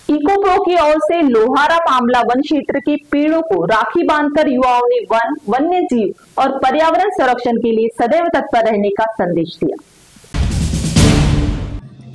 Eco pro की ओर से लोहारा मामला वन क्षेत्र के पेड़ों को राखी बांधकर युवाओं ने वन, वन्य जीव और पर्यावरण संरक्षण के लिए सदैव तत्पर रहने का संदेश दिया।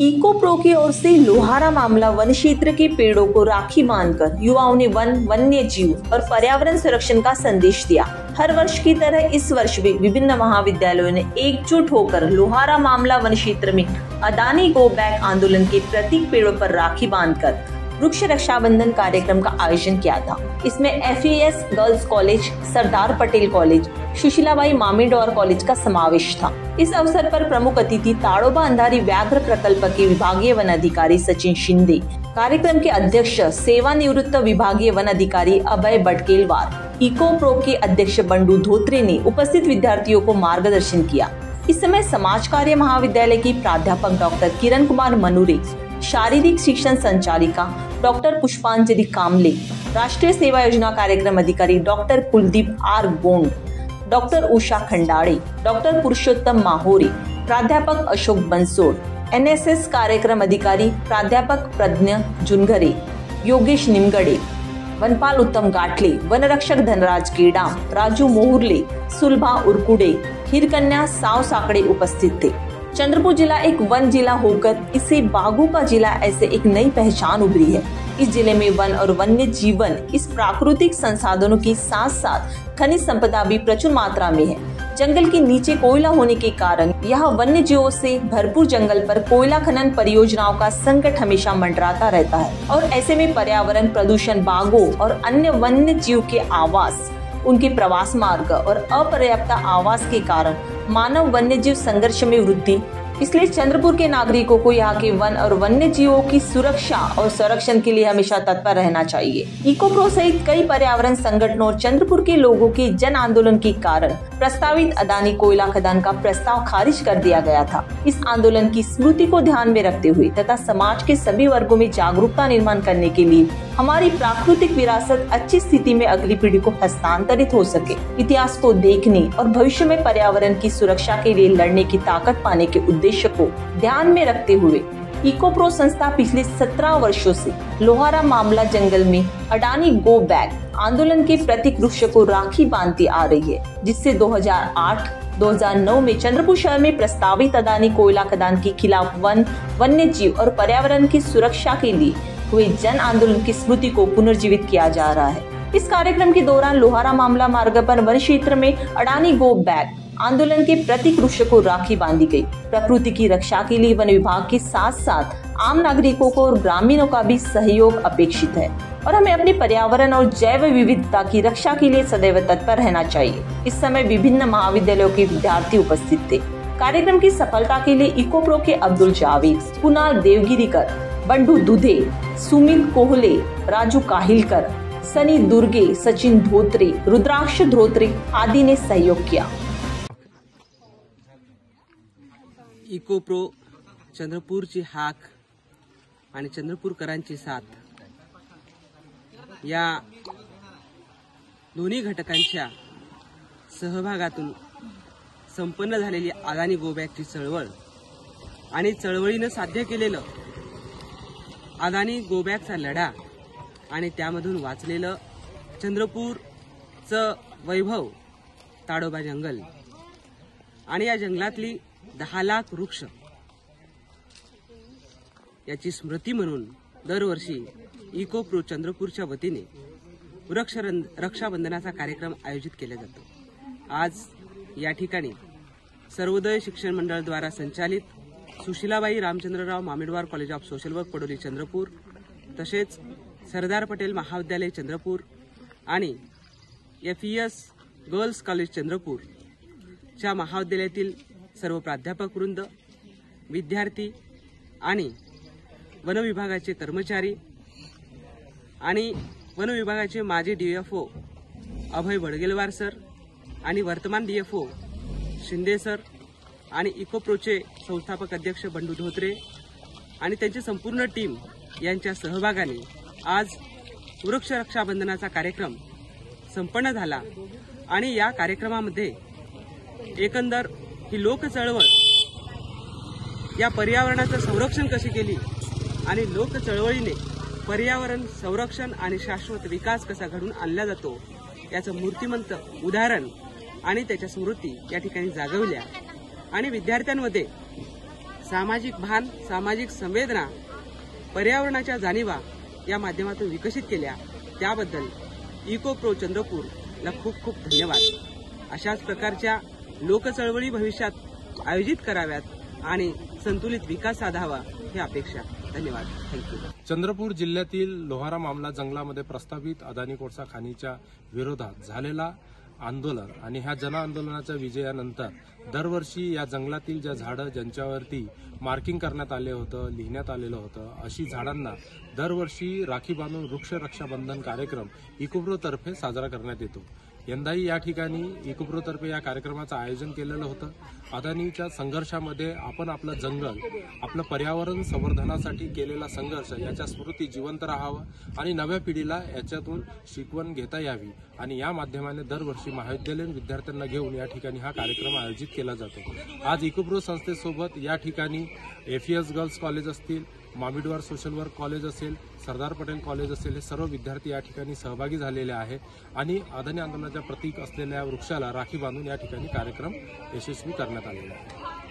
इको प्रो की ओर से लोहारा मामला वन क्षेत्र के पेड़ों को राखी बांधकर युवाओं ने वन, वन्य जीव और पर्यावरण संरक्षण का संदेश दिया। हर वर्ष की तरह इस वर्ष भी विभिन्न महाविद्यालयों ने एकजुट होकर लोहारा मामला वन क्षेत्र में अडानी गो बैक आंदोलन के प्रतीक पेड़ों पर राखी बांधकर वृक्ष रक्षाबंधन कार्यक्रम का आयोजन किया था। इसमें FES girls college, Sardar Patel college, Sushilabai मामेडोर college का समावेश था। इस अवसर पर प्रमुख अतिथि ताडोबा अंधारी व्याघ्र प्रकल्प के विभागीय वन अधिकारी सचिन शिंदे, कार्यक्रम के अध्यक्ष सेवानिवृत्त विभागीय वन अधिकारी अभय बटकेलवार, इको प्रो के अध्यक्ष बंडू धोत्रे ने उपस्थित विद्यार्थियों को मार्गदर्शन किया। इस समय समाज कार्य महाविद्यालय की प्राध्यापक डॉक्टर किरण कुमार मनुरे, शारीरिक शिक्षण संचालिका डॉक्टर पुष्पांजलि कामले, राष्ट्रीय सेवा योजना कार्यक्रम अधिकारी doctor Kuldeep R Gond, doctor Usha Khandade, doctor Purushottam Mahori, प्राध्यापक अशोक बंसोड़, NSS कार्यक्रम अधिकारी प्राध्यापक प्रज्ञ जुनघरे, योगेश निमगड़े, वनपाल उत्तम गाठले, वनरक्षक धनराज केडाम, राजू मोहुर्ले, सुलभा उरकुडे, हिरकन्या साव साकड़े उपस्थित थे। चंद्रपुर जिला एक वन जिला होकर इसे बाघों का जिला ऐसे एक नई पहचान उभरी है। इस जिले में वन और वन्य जीवन, इस प्राकृतिक संसाधनों के साथ साथ खनिज संपदा भी प्रचुर मात्रा में है। जंगल के नीचे कोयला होने के कारण यहाँ वन्य जीवों से भरपूर जंगल पर कोयला खनन परियोजनाओं का संकट हमेशा मंडराता रहता है और ऐसे में पर्यावरण प्रदूषण, बाघों और अन्य वन्य जीव के आवास, उनके प्रवास मार्ग और अपर्याप्त आवास के कारण मानव वन्य जीव संघर्ष में वृद्धि। इसलिए चंद्रपुर के नागरिकों को यहाँ के वन और वन्य जीवों की सुरक्षा और संरक्षण के लिए हमेशा तत्पर रहना चाहिए। इको प्रो सहित कई पर्यावरण संगठनों और चंद्रपुर के लोगों के जन आंदोलन के कारण प्रस्तावित अडानी कोयला खदान का प्रस्ताव खारिज कर दिया गया था। इस आंदोलन की स्मृति को ध्यान में रखते हुए तथा समाज के सभी वर्गों में जागरूकता निर्माण करने के लिए हमारी प्राकृतिक विरासत अच्छी स्थिति में अगली पीढ़ी को हस्तांतरित हो सके, इतिहास को देखने और भविष्य में पर्यावरण की सुरक्षा के लिए लड़ने की ताकत पाने के उद्देश्य को ध्यान में रखते हुए इको प्रो संस्था पिछले 17 वर्षों से लोहारा मामला जंगल में अडानी गो बैक आंदोलन के प्रतीक वृक्ष को राखी बांधती आ रही है, जिससे 2008-2009 में चंद्रपुर शहर में प्रस्तावित अडानी कोयला खदान के खिलाफ वन, वन्य जीव और पर्यावरण की सुरक्षा के लिए हुए जन आंदोलन की स्मृति को पुनर्जीवित किया जा रहा है। इस कार्यक्रम के दौरान लोहारा मामला मार्ग पर वन क्षेत्र में अडानी गो बैक आंदोलन के प्रतीक वृक्ष को राखी बांधी गई। प्रकृति की रक्षा के लिए वन विभाग के साथ साथ आम नागरिकों को और ग्रामीणों का भी सहयोग अपेक्षित है और हमें अपने पर्यावरण और जैव विविधता की रक्षा के लिए सदैव तत्पर रहना चाहिए। इस समय विभिन्न महाविद्यालयों के विद्यार्थी उपस्थित थे। कार्यक्रम की सफलता के लिए इको प्रो के अब्दुल जावेद, कुणाल देवगिरीकर, बंडू दुधे, सुमित कोहले, राजू काहिलकर, सनी दुर्गे, सचिन धोत्रे, रुद्राक्ष धोत्रे आदि ने सहयोग किया। इको प्रो चंद्रपूरची हाक आणि चंद्रपूरकरांची साथ या दोन्ही घटकांच्या सहभागातून संपन्न झालेली अडानी गो बॅकची चळवळ आणि चळवळीनं साध्य केलेलं अडानी गो बॅकचा लढा आणि त्यामधून वाचलेलं चंद्रपूरचं वैभव, ताडोबा जंगल आणि या जंगलातली 10 लाख वृक्ष याची स्मृती म्हणून दरवर्षी इको प्रो चंद्रपूरच्या वतीने वृक्ष रक्षाबंधनाचा कार्यक्रम आयोजित केला जातो। आज या ठिकाणी सर्वोदय शिक्षण मंडळ द्वारा संचालित Sushilabai Ramchandrarao Mamidwar College of Social Work Padoli Chandrapur, तसेच सरदार पटेल महाविद्यालय चंद्रपूर आणि FES गर्ल्स कॉलेज चंद्रपूर च्या महाविद्यालयातील सर्व प्राध्यापक वृंद, विद्यार्थी आणि वन विभागाचे कर्मचारी आणि वन विभागाचे माजी DFO अभय बडगेलवार सर आणि वर्तमान DFO शिंदे सर आणि इको प्रोचे संस्थापक अध्यक्ष बंडू धोत्रे आणि त्यांची संपूर्ण टीम यांच्या सहभागाने आज वृक्ष रक्षाबंधनाचा कार्यक्रम संपन्न झाला आणि या कार्यक्रमामध्ये एकंदर ही लोक चळवळ या पर्यावरणाचं संरक्षण कशी केली आणि लोक चळवळीने पर्यावरण संरक्षण आणि शाश्वत विकास कसा घडून आणला जातो याचं मूर्तिमंत उदाहरण आणि त्याच्या स्मृती या ठिकाणी जागवल्या आणि विद्यार्थ्यांमध्ये सामाजिक भान, सामाजिक संवेदना, पर्यावरणाच्या जाणीवा या माध्यमातून विकसित केल्या। त्याबद्दल इको प्रो चंद्रपूरला खूप खूप धन्यवाद। अशाच प्रकारच्या लोकचळवळी भविष्यात आयोजित कराव्यात आणि संतुलित विकास साधावा ही अपेक्षा। धन्यवाद। थँक्यू। चंद्रपूर जिल्ह्यातील लोहारा मामला जंगलामध्ये प्रस्तावित अदानी कोळसा खाणीच्या विरोधात झालेला आंदोलन आणि ह्या जन आंदोलनाच्या विजयानंतर दरवर्षी या जंगलातील ज्या झाडं ज्यांच्यावरती मार्किंग करण्यात आले होतं, लिहिण्यात आलेलं होतं, अशी झाडांना दरवर्षी राखी बांधून वृक्ष रक्षाबंधन कार्यक्रम इकोप्रो तर्फे साजरा करण्यात येतो। यंदाही या ठिकाणी इकोप्रो तर्फे या कार्यक्रमाचं आयोजन केलेलं होतं। अदानीच्या संघर्षामध्ये आपण आपलं जंगल, आपलं पर्यावरण संवर्धनासाठी केलेला संघर्ष याच्या स्मृती जिवंत राहावं आणि नव्या पिढीला याच्यातून शिकवण घेता यावी आणि या माध्यमाने दरवर्षी महाविद्यालयीन विद्यार्थ्यांना घेऊन या ठिकाणी हा कार्यक्रम आयोजित केला जातो। आज इकोप्रो संस्थेसोबत या ठिकाणी FES गर्ल्स कॉलेज असतील, मामिडवार सोशल वर्क कॉलेज असेल, सरदार पटेल कॉलेज असेल, हे सर्व विद्यार्थी या ठिकाणी सहभागी झालेले आहेत आणि अदानी आंदोलनाच्या प्रतीक असलेल्या वृक्षाला राखी बांधून या ठिकाणी कार्यक्रम यशस्वी करण्यात आलेला आहे।